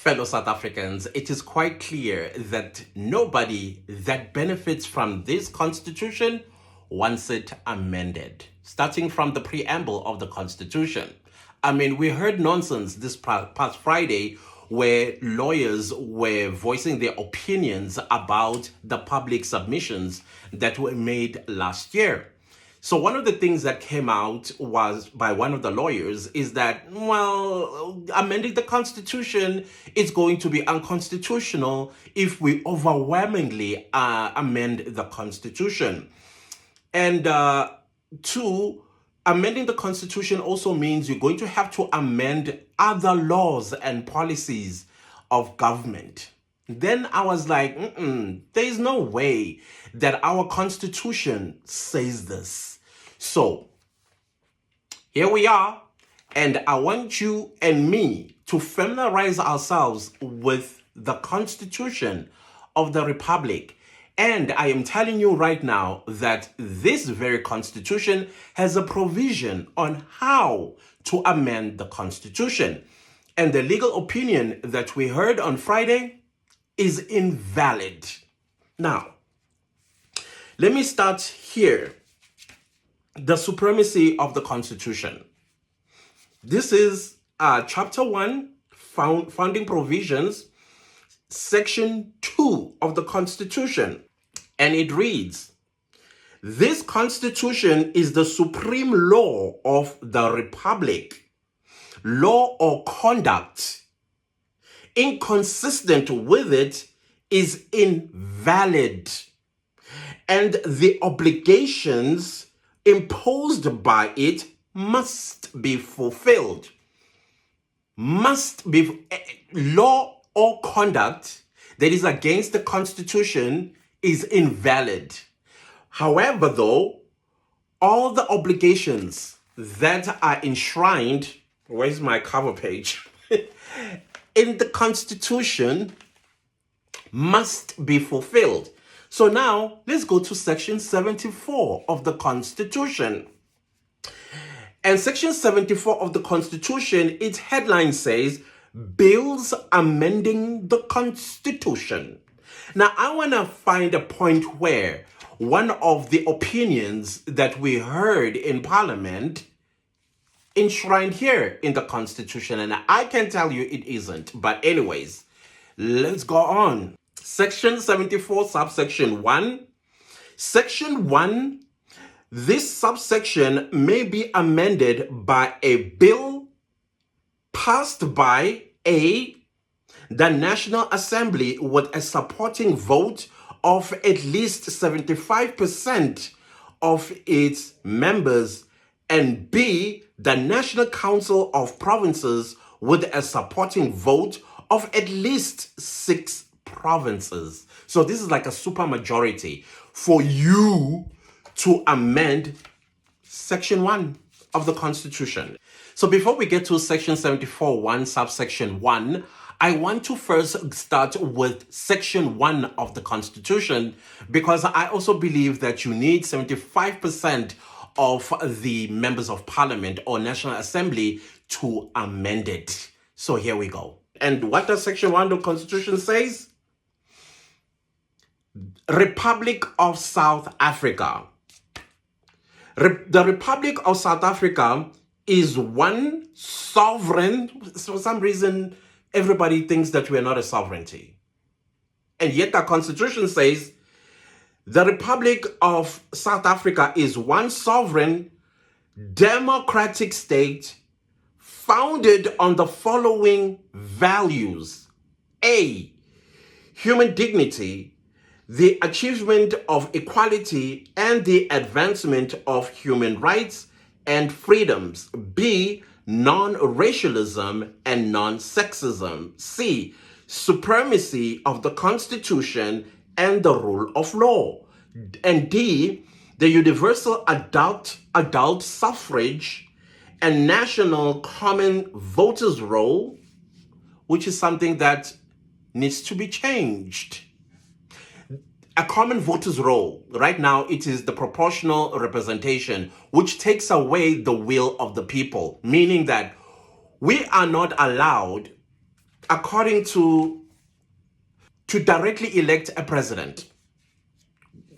Fellow South Africans, it is quite clear that nobody that benefits from this constitution wants it amended. Starting from the preamble of the constitution. I mean, we heard nonsense this past Friday where lawyers were voicing their opinions about the public submissions that were made last year. So one of the things that came out was by one of the lawyers is that, well, amending the constitution is going to be unconstitutional if we overwhelmingly amend the constitution. And two, amending the constitution also means you're going to have to amend other laws and policies of government. Then I was like, there is no way that our constitution says this. So here we are, and I want you and me to familiarize ourselves with the Constitution of the Republic. And I am telling you right now that this very Constitution has a provision on how to amend the Constitution. And the legal opinion that we heard on Friday is invalid. Now, let me start here. The supremacy of the Constitution. This is Chapter 1, Founding Provisions, Section 2 of the Constitution. And it reads, "This Constitution is the supreme law of the Republic. Law or conduct inconsistent with it is invalid, and the obligations imposed by it must be fulfilled." Law or conduct that is against the Constitution is invalid. However, though, all the obligations that are enshrined, where's my cover page, in the Constitution must be fulfilled. So now, let's go to Section 74 of the Constitution. And Section 74 of the Constitution, its headline says, "Bills amending the Constitution." Now, I want to find a point where one of the opinions that we heard in Parliament enshrined here in the Constitution, and I can tell you it isn't. But anyways, let's go on. Section 74, subsection 1. Section 1, this subsection may be amended by a bill passed by A, the National Assembly with a supporting vote of at least 75% of its members, and B, the National Council of Provinces with a supporting vote of at least 6 provinces. So this is like a super majority for you to amend Section 1 of the Constitution. So before we get to Section 74(1), subsection 1, I want to first start with Section 1 of the Constitution, because I also believe that you need 75% of the members of Parliament or National Assembly to amend it. So here we go. And what does Section 1 of the Constitution says? Republic of South Africa. The Republic of South Africa is one sovereign. For some reason, everybody thinks that we're not a sovereignty. And yet the Constitution says the Republic of South Africa is one sovereign, democratic state founded on the following values. A, human dignity, the achievement of equality, and the advancement of human rights and freedoms. B, non-racialism and non-sexism. C, supremacy of the Constitution and the rule of law. And D, the universal adult suffrage and national common voters roll, which is something that needs to be changed. A common voters roll, right now it is the proportional representation, which takes away the will of the people, meaning that we are not allowed according to directly elect a president.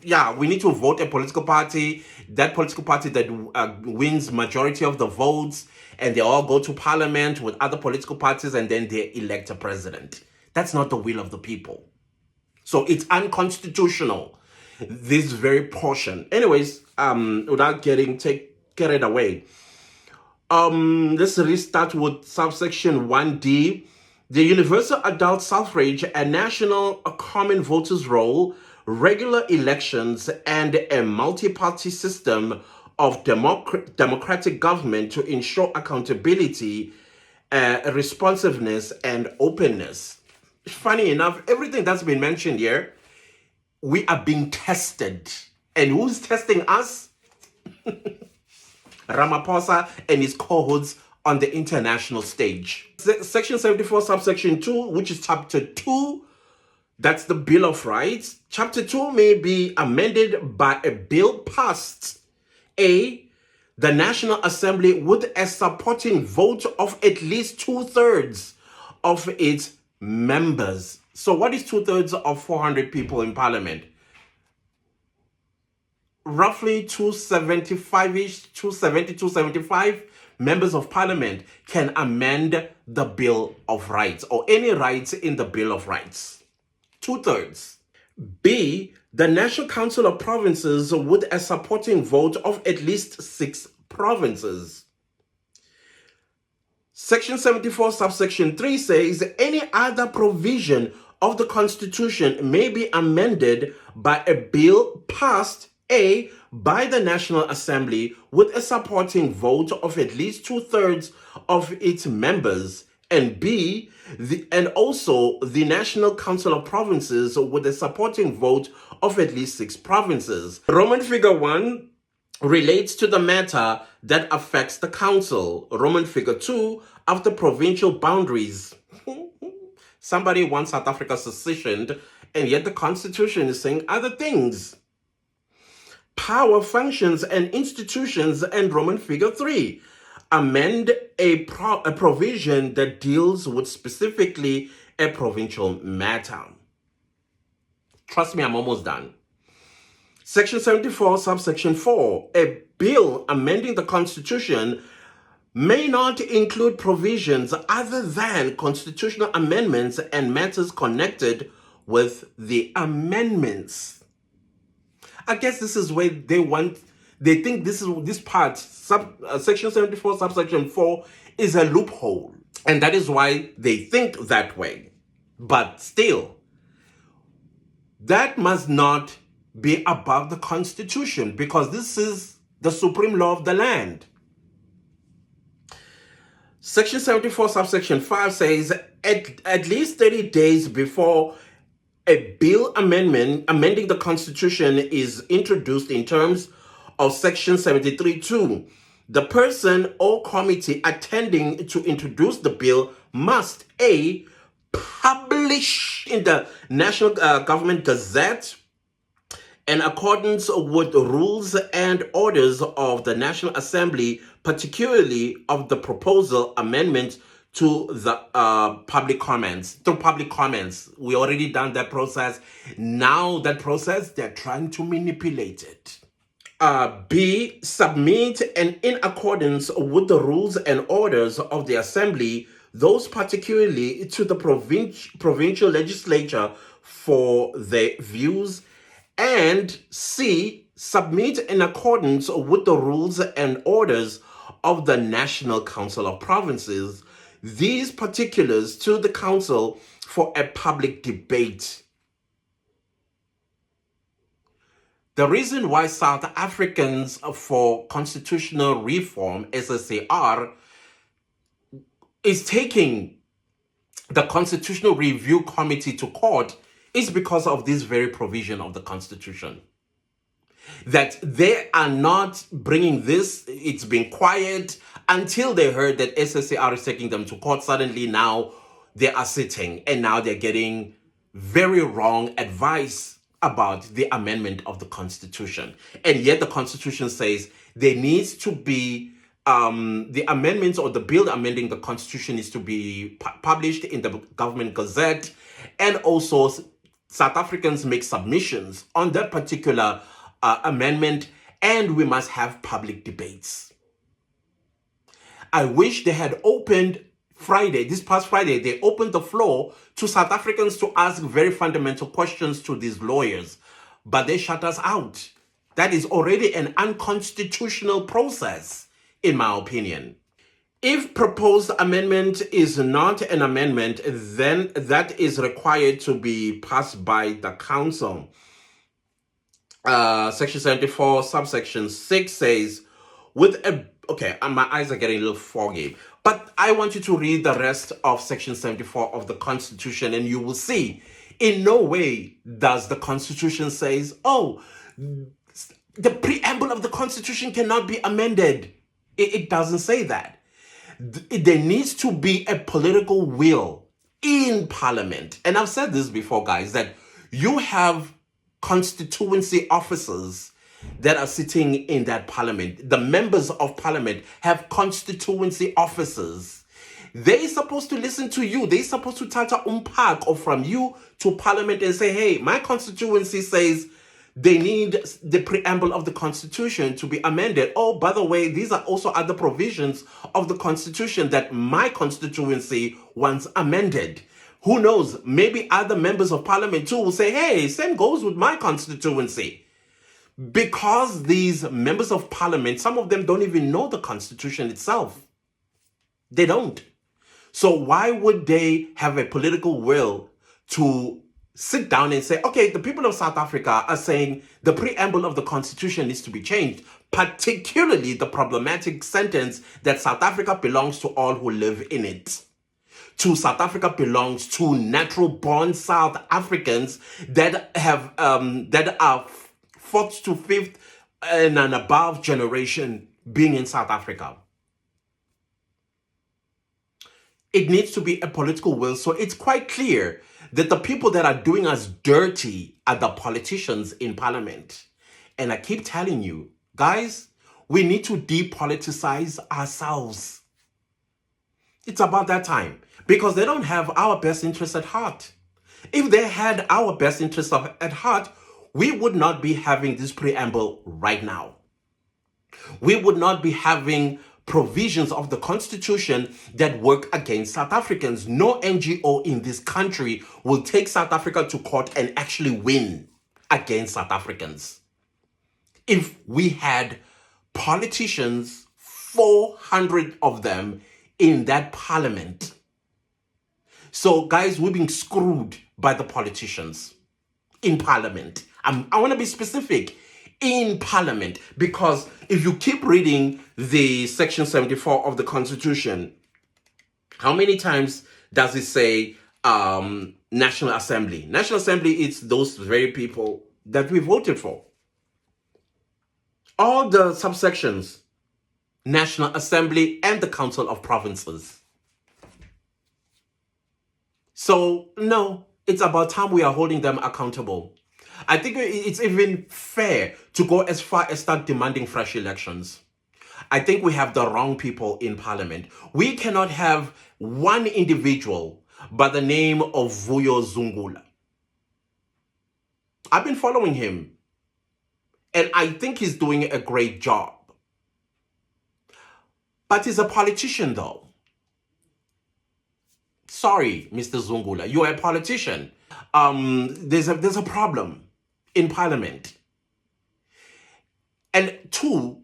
Yeah, we need to vote a political party, that political party that wins majority of the votes, and they all go to parliament with other political parties, and then they elect a president. That's not the will of the people. So it's unconstitutional, this very portion. Anyways, without getting carried away, let's restart with subsection 1D. The universal adult suffrage, a national common voters roll, regular elections, and a multi-party system of democratic government to ensure accountability, responsiveness, and openness. Funny enough, everything that's been mentioned here, we are being tested. And who's testing us? Ramaphosa and his cohorts on the international stage. Section 74, subsection 2, which is chapter 2, that's the Bill of Rights. Chapter 2 may be amended by a bill passed, A, the National Assembly with a supporting vote of at least 2/3 of its members. So what is 2/3 of 400 people in parliament? Roughly 275-ish, 270, 275 members of parliament can amend the Bill of Rights or any rights in the Bill of Rights. 2/3. B, the National Council of Provinces with a supporting vote of at least 6 provinces. Section 74, subsection 3 says any other provision of the Constitution may be amended by a bill passed, A, by the National Assembly with a supporting vote of at least 2/3 of its members, and B, and also the National Council of Provinces with a supporting vote of at least 6 provinces. Roman figure 1 relates to the matter that affects the council. Roman figure 2, after provincial boundaries. Somebody wants South Africa secessioned, and yet the Constitution is saying other things. Power, functions, and institutions, and Roman figure 3. Amend a provision that deals with specifically a provincial matter. Trust me, I'm almost done. Section 74, subsection 4. A bill amending the Constitution may not include provisions other than constitutional amendments and matters connected with the amendments. I guess this is where they think this part, section 74, subsection 4, is a loophole. And that is why they think that way. But still, that must not be above the Constitution, because this is the supreme law of the land. Section 74, subsection 5 says at least 30 days before a bill amending the Constitution is introduced in terms of section 73(2), the person or committee attending to introduce the bill must, A, publish in the National Government Gazette in accordance with the rules and orders of the National Assembly, particularly of the proposal amendment to the public comments. Through public comments, we already done that process. Now that process, they're trying to manipulate it. B, submit and in accordance with the rules and orders of the Assembly, those particularly to the provincial legislature for their views. And C, submit in accordance with the rules and orders of the National Council of Provinces these particulars to the council for a public debate. The reason why South Africans for Constitutional Reform, SSAR, is taking the Constitutional Review Committee to court is because of this very provision of the Constitution. That they are not bringing this, it's been quiet until they heard that SSAR is taking them to court. Suddenly now they are sitting and now they're getting very wrong advice about the amendment of the Constitution. And yet the Constitution says there needs to be the amendments or the bill amending the constitution is to be published in the government gazette, and also South Africans make submissions on that particular amendment, and we must have public debates. I wish they had opened this past Friday, they opened the floor to South Africans to ask very fundamental questions to these lawyers, but they shut us out. That is already an unconstitutional process, in my opinion. If proposed amendment is not an amendment, then that is required to be passed by the council. Section 74, subsection 6 says, okay, my eyes are getting a little foggy, but I want you to read the rest of section 74 of the Constitution, and you will see in no way does the Constitution says, oh, the preamble of the Constitution cannot be amended. It doesn't say that. There needs to be a political will in Parliament. And I've said this before, guys, that you have constituency officers that are sitting in that Parliament. The members of Parliament have constituency officers. They're supposed to listen to you. They're supposed to touch unpack or from you to Parliament and say, hey, my constituency says they need the preamble of the Constitution to be amended. Oh, by the way, these are also other provisions of the Constitution that my constituency wants amended. Who knows? Maybe other members of Parliament too will say, hey, same goes with my constituency. Because these members of Parliament, some of them don't even know the Constitution itself. They don't. So why would they have a political will to sit down and say, okay, the people of South Africa are saying the preamble of the Constitution needs to be changed, particularly the problematic sentence that South Africa belongs to all who live in it. To South Africa belongs to natural-born South Africans that have that are fourth to fifth and an above generation being in South Africa. It needs to be a political will, so it's quite clear that the people that are doing us dirty are the politicians in Parliament. And I keep telling you, guys, we need to depoliticize ourselves. It's about that time, because they don't have our best interests at heart. If they had our best interests at heart, we would not be having this preamble right now. We would not be having provisions of the Constitution that work against South Africans. No NGO in this country will take South Africa to court and actually win against South Africans. If we had politicians, 400 of them, in that Parliament. So, guys, we're being screwed by the politicians in Parliament. I want to be specific. In Parliament, because if you keep reading the section 74 of the Constitution, how many times does it say National Assembly? National Assembly is those very people that we voted for. All the subsections, National Assembly and the Council of Provinces. So, no, it's about time we are holding them accountable. I think it's even fair to go as far as start demanding fresh elections. I think we have the wrong people in Parliament. We cannot have one individual by the name of Vuyo Zungula. I've been following him, and I think he's doing a great job. But he's a politician, though. Sorry, Mr. Zungula, you're a politician. There's a problem in Parliament. And two,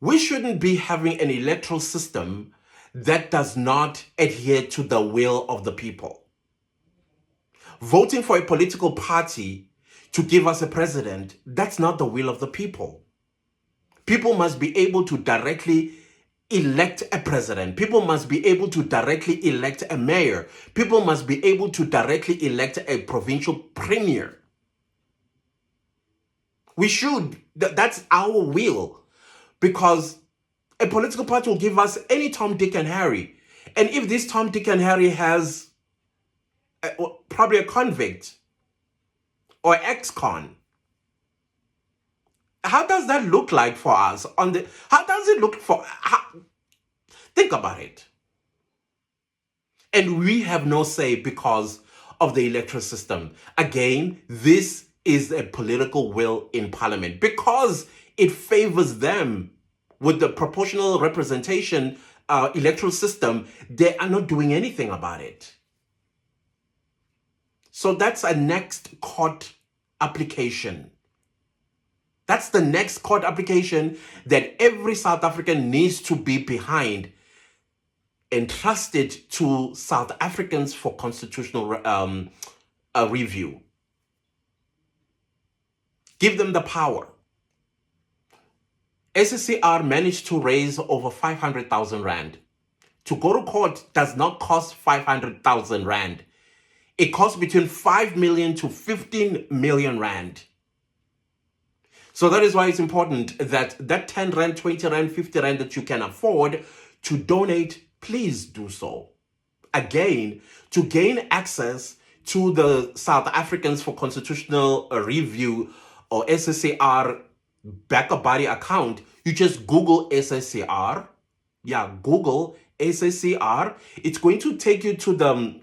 we shouldn't be having an electoral system that does not adhere to the will of the people. Voting for a political party to give us a president, that's not the will of the people. People must be able to directly elect a president. People must be able to directly elect a mayor. People must be able to directly elect a provincial premier. We should. That's our will. Because a political party will give us any Tom, Dick, and Harry. And if this Tom, Dick, and Harry has probably a convict or ex-con, how does that look like for us? How does it look for? Think about it. And we have no say because of the electoral system. Again, this is a political will in parliament because it favors them with the proportional representation electoral system. They are not doing anything about it. So that's a next court application. That's the next court application that every South African needs to be behind, entrusted to South Africans for constitutional review. Give them the power. SACR managed to raise over 500,000 Rand. To go to court does not cost 500,000 Rand. It costs between 5 million to 15 million Rand. So that is why it's important that 10 Rand, 20 Rand, 50 Rand that you can afford to donate, please do so. Again, to gain access to the South Africans for Constitutional Review or SACR backup body account, you just Google SACR. Yeah, Google SACR. It's going to take you to the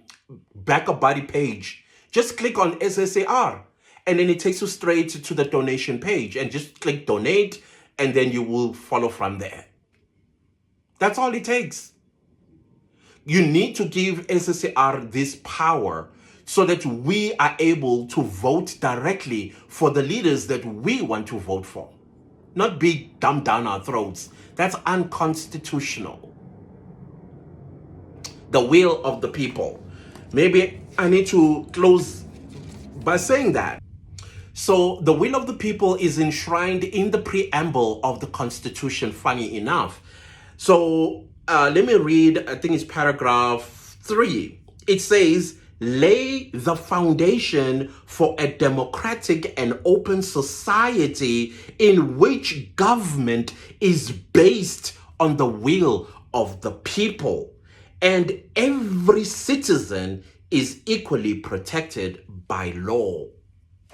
backup body page. Just click on SACR and then it takes you straight to the donation page and just click donate and then you will follow from there. That's all it takes. You need to give SACR this power so that we are able to vote directly for the leaders that we want to vote for. Not be dumbed down our throats. That's unconstitutional. The will of the people. Maybe I need to close by saying that. So the will of the people is enshrined in the preamble of the Constitution, funny enough. So let me read, I think it's paragraph 3. It says, lay the foundation for a democratic and open society in which government is based on the will of the people, and every citizen is equally protected by law.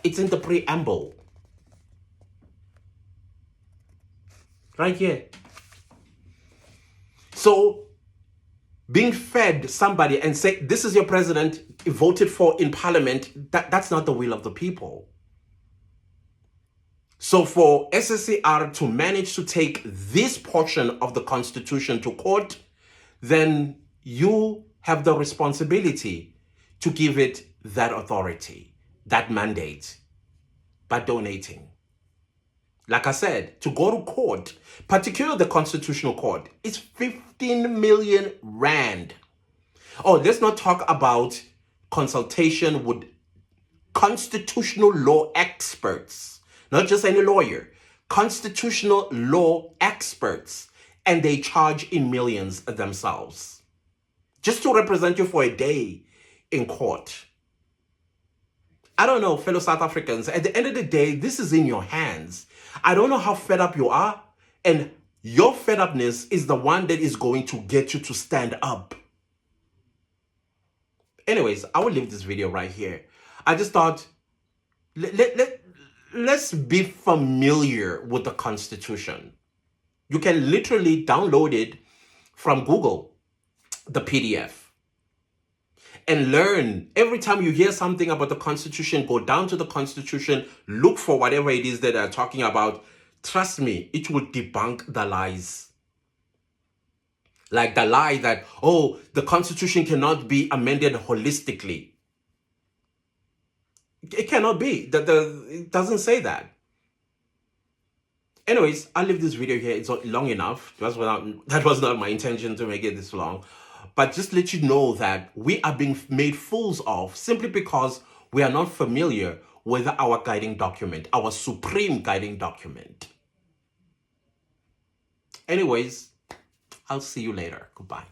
It's in the preamble. Right here. So, being fed somebody and say, this is your president, voted for in parliament, that's not the will of the people. So for SACR to manage to take this portion of the Constitution to court, then you have the responsibility to give it that authority, that mandate, by donating. Like I said, to go to court, particularly the Constitutional Court, it's 15 million Rand. Oh, let's not talk about consultation with constitutional law experts, not just any lawyer, constitutional law experts, and they charge in millions themselves just to represent you for a day in court. I don't know, fellow South Africans, at the end of the day, this is in your hands. I don't know how fed up you are, and your fed upness is the one that is going to get you to stand up. Anyways, I will leave this video right here. I just thought, let's be familiar with the Constitution. You can literally download it from Google, the PDF, and learn. Every time you hear something about the Constitution, go down to the Constitution, look for whatever it is that they're talking about. Trust me, it will debunk the lies. Like the lie that, oh, the Constitution cannot be amended holistically. It cannot be. It doesn't say that. Anyways, I'll leave this video here. It's not long enough. That was not my intention to make it this long. But just let you know that we are being made fools of simply because we are not familiar with our guiding document, our supreme guiding document. Anyways, I'll see you later. Goodbye.